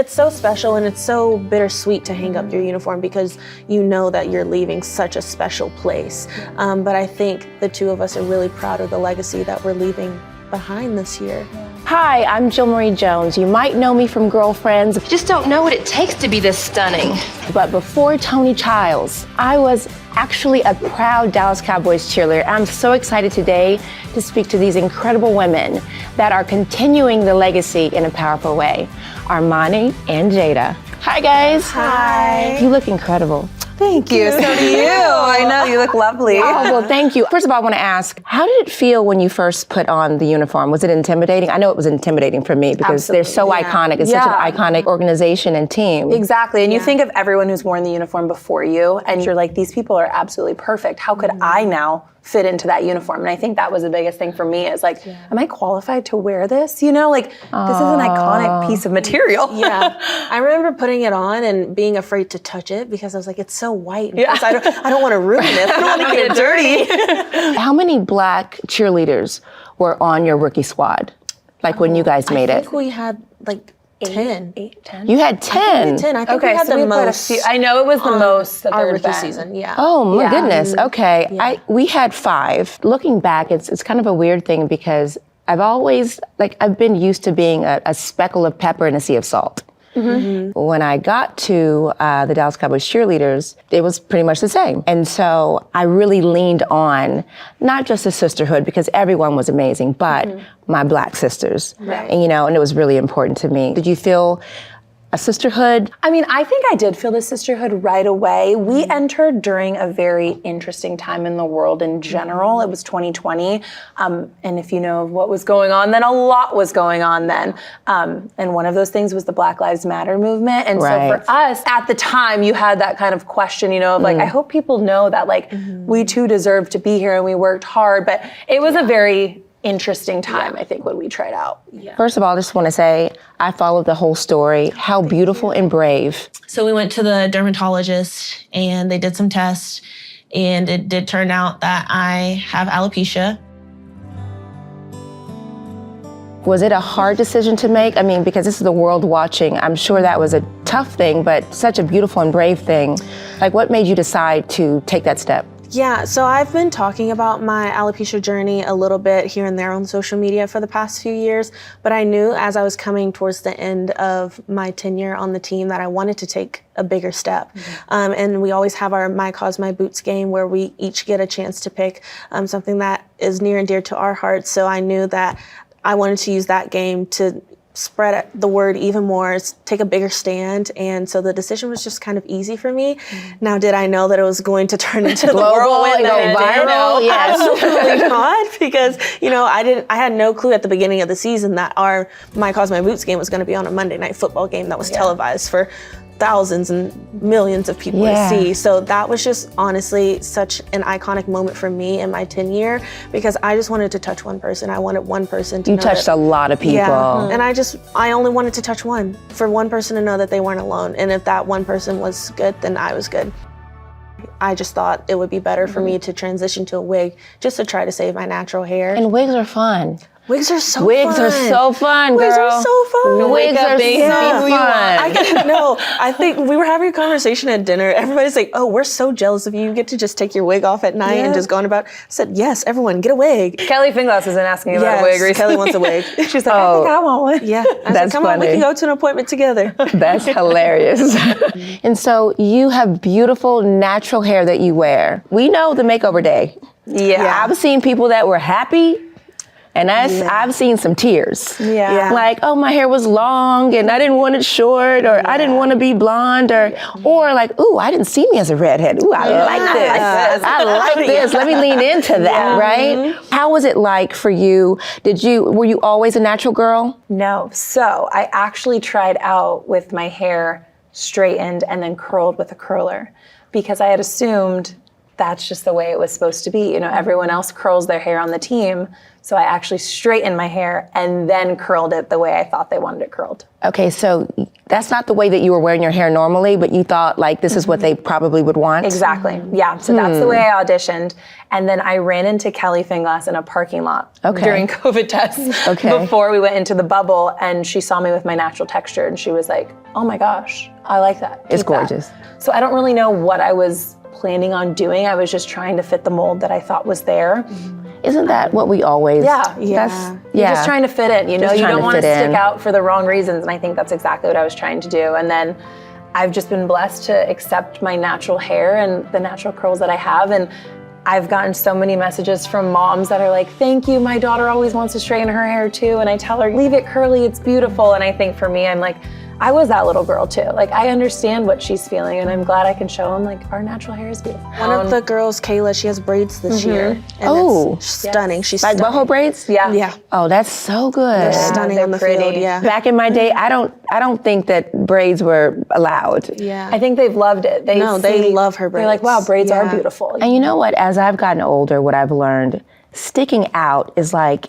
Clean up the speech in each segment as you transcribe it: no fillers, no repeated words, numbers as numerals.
it's so special and it's so bittersweet to hang up your uniform because you know that you're leaving such a special place. But I think the two of us are really proud of the legacy that we're leaving behind this year. Hi, I'm Jill Marie Jones. You might know me from Girlfriends. You just don't know what it takes to be this stunning. But before Tony Childs, I was actually a proud Dallas Cowboys cheerleader. I'm so excited today to speak to these incredible women that are continuing the legacy in a powerful way. Armani and Jada. Hi, guys. Hi. You look incredible. Thank you. So do you. I know, you look lovely. Oh, well, thank you. First of all, I want to ask, how did it feel when you first put on the uniform? Was it intimidating? I know it was intimidating for me because they're so iconic. It's such an iconic organization and team. Exactly. And you think of everyone who's worn the uniform before you, and you're like, these people are absolutely perfect. How could I now fit into that uniform? And I think that was the biggest thing for me is like, am I qualified to wear this? You know, like this is an iconic piece of material. Yeah. I remember putting it on and being afraid to touch it because I was like, it's so white. And I don't want to ruin it. I don't want to get it dirty. How many black cheerleaders were on your rookie squad? Like when you guys made I it? think we had like 10. 10? You had 10? 10. I think we had the most. I know it was the most that our there had rookie been. season, yeah. Oh my goodness. Okay. We had 5. Looking back, it's kind of a weird thing because I've always, I've been used to being a speckle of pepper in a sea of salt. When I got to the Dallas Cowboys cheerleaders, it was pretty much the same. And so I really leaned on not just the sisterhood because everyone was amazing, but my black sisters. Right. And, and it was really important to me. Did you feel a sisterhood? I mean, I think I did feel the sisterhood right away. We entered during a very interesting time in the world in general. It was 2020. And if you know what was going on then, a lot was going on then. And one of those things was the Black Lives Matter movement. And so for us, at the time, you had that kind of question, of like, I hope people know that we too deserve to be here and we worked hard. But it was a very interesting time, I think, when we tried out. First of all, I just want to say, I followed the whole story. How beautiful and brave. So we went to the dermatologist and they did some tests and it did turn out that I have alopecia. Was it a hard decision to make? I mean, because this is the world watching, I'm sure that was a tough thing, but such a beautiful and brave thing. Like, what made you decide to take that step? Yeah, so I've been talking about my alopecia journey a little bit here and there on social media for the past few years, but I knew as I was coming towards the end of my tenure on the team that I wanted to take a bigger step. And we always have our My Cause, My Boots game where we each get a chance to pick something that is near and dear to our hearts. So I knew that I wanted to use that game to spread the word even more, take a bigger stand. And so the decision was just kind of easy for me. Now, did I know that it was going to turn into the whirlwind that it did? viral? Yes. Absolutely not, because, I had no clue at the beginning of the season that our My Cause, My Boots game was going to be on a Monday Night Football game that was televised for thousands and millions of people to see. So that was just honestly such an iconic moment for me in my tenure because I just wanted to touch one person. I wanted one person to know touched a lot of people. Yeah, and I only wanted to touch one, for one person to know that they weren't alone. And if that one person was good, then I was good. I just thought it would be better for me to transition to a wig just to try to save my natural hair. And wigs are fun. Wigs are so Wigs fun. are so fun, girl. Wigs are so fun. Wigs are so fun. I think we were having a conversation at dinner. Everybody's like, oh, we're so jealous of you. You get to just take your wig off at night and just go on about. I said, yes, everyone, get a wig. Kelly Finglass has been asking about a wig recently. Kelly wants a wig. She's like, I think I want one. Yeah. I said, come on, we can go to an appointment together. That's hilarious. And so you have beautiful natural hair that you wear. We know the makeover day. Yeah. I've seen people that were happy. And I've seen some tears. Yeah. Like, oh, my hair was long and I didn't want it short, or I didn't want to be blonde, or like, ooh, I didn't see me as a redhead. Ooh, I like this. I like this. Let me lean into that, right? How was it like for you? Were you always a natural girl? No. So I actually tried out with my hair straightened and then curled with a curler because I had assumed that's just the way it was supposed to be. You know, everyone else curls their hair on the team. So I actually straightened my hair and then curled it the way I thought they wanted it curled. Okay, so that's not the way that you were wearing your hair normally, but you thought like this is what they probably would want? Exactly. Yeah. So that's the way I auditioned. And then I ran into Kelly Finglass in a parking lot during COVID tests before we went into the bubble. And she saw me with my natural texture and she was like, oh my gosh, I like that. It's Keep that." gorgeous. So I don't really know what I was planning on doing. I was just trying to fit the mold that I thought was there. Isn't that what we always? You're just trying to fit in, you know, you don't want to stick out for the wrong reasons. And I think that's exactly what I was trying to do. And then I've just been blessed to accept my natural hair and the natural curls that I have. And I've gotten so many messages from moms that are like, thank you, my daughter always wants to straighten her hair too. And I tell her, leave it curly, it's beautiful. And I think for me, I'm like, I was that little girl too. Like, I understand what she's feeling, and I'm glad I can show them, like, our natural hair is beautiful. One of the girls, Kayla, she has braids this year. Oh. It's stunning. She's Like stunning. boho braids? Yeah. Yeah. Oh, that's so good. They're stunning they're on the pretty. field, yeah. Back in my day, I don't think that braids were allowed. Yeah. I think they've loved it. They love her They're like, wow, braids. braids are Yeah. beautiful. And you know what? As I've gotten older, what I've learned, sticking out is like,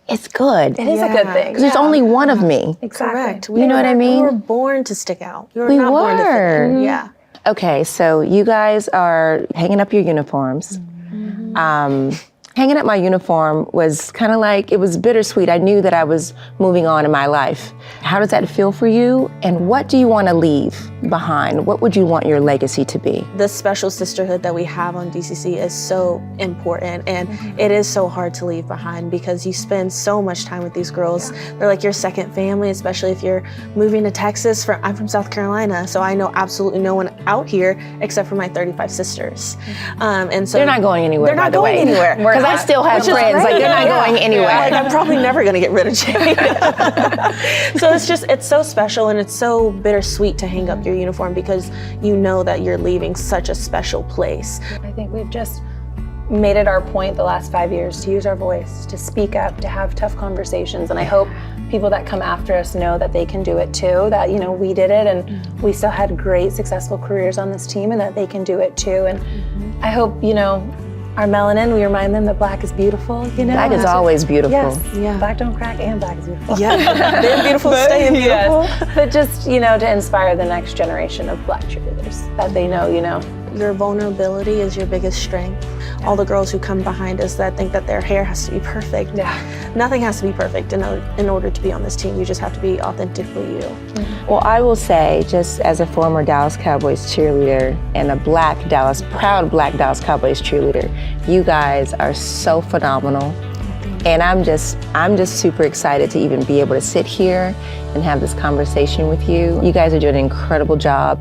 it's good. It is a good thing. Because there's only one of me. Exactly. Correct. You know what I mean? We were born to stick out. We were We not born to fit in. were. Yeah. Okay, so you guys are hanging up your uniforms. Hanging up my uniform was kind of like, it was bittersweet. I knew that I was moving on in my life. How does that feel for you? And what do you want to leave behind? What would you want your legacy to be? The special sisterhood that we have on DCC is so important, and it is so hard to leave behind because you spend so much time with these girls. They're like your second family, especially if you're moving to Texas. I'm from South Carolina, so I know absolutely no one out here except for my 35 sisters. And so They're not going anywhere, They're by not the going way. anywhere. Because I still have Which is friends. Like, great. they're not Yeah. going anywhere. Like, I'm probably never gonna get rid of Jade. So it's so special and it's so bittersweet to hang up your uniform because you know that you're leaving such a special place. I think we've just made it our point the last 5 years to use our voice, to speak up, to have tough conversations. And I hope people that come after us know that they can do it too, that, you know, we did it and we still had great, successful careers on this team and that they can do it too. And I hope, you know, our melanin, we remind them that black is beautiful, you know? Black is always beautiful. Yes, Yeah. black don't crack and black is beautiful. Yeah, being beautiful, staying beautiful. Yes. But just, you know, to inspire the next generation of black cheerleaders, that they know, you know. Your vulnerability is your biggest strength. All the girls who come behind us that think that their hair has to be perfect. Yeah. Nothing has to be perfect in order to be on this team. You just have to be authentically you. Well, I will say, just as a former Dallas Cowboys cheerleader and a proud black Dallas Cowboys cheerleader, you guys are so phenomenal. And I'm just super excited to even be able to sit here and have this conversation with you. You guys are doing an incredible job.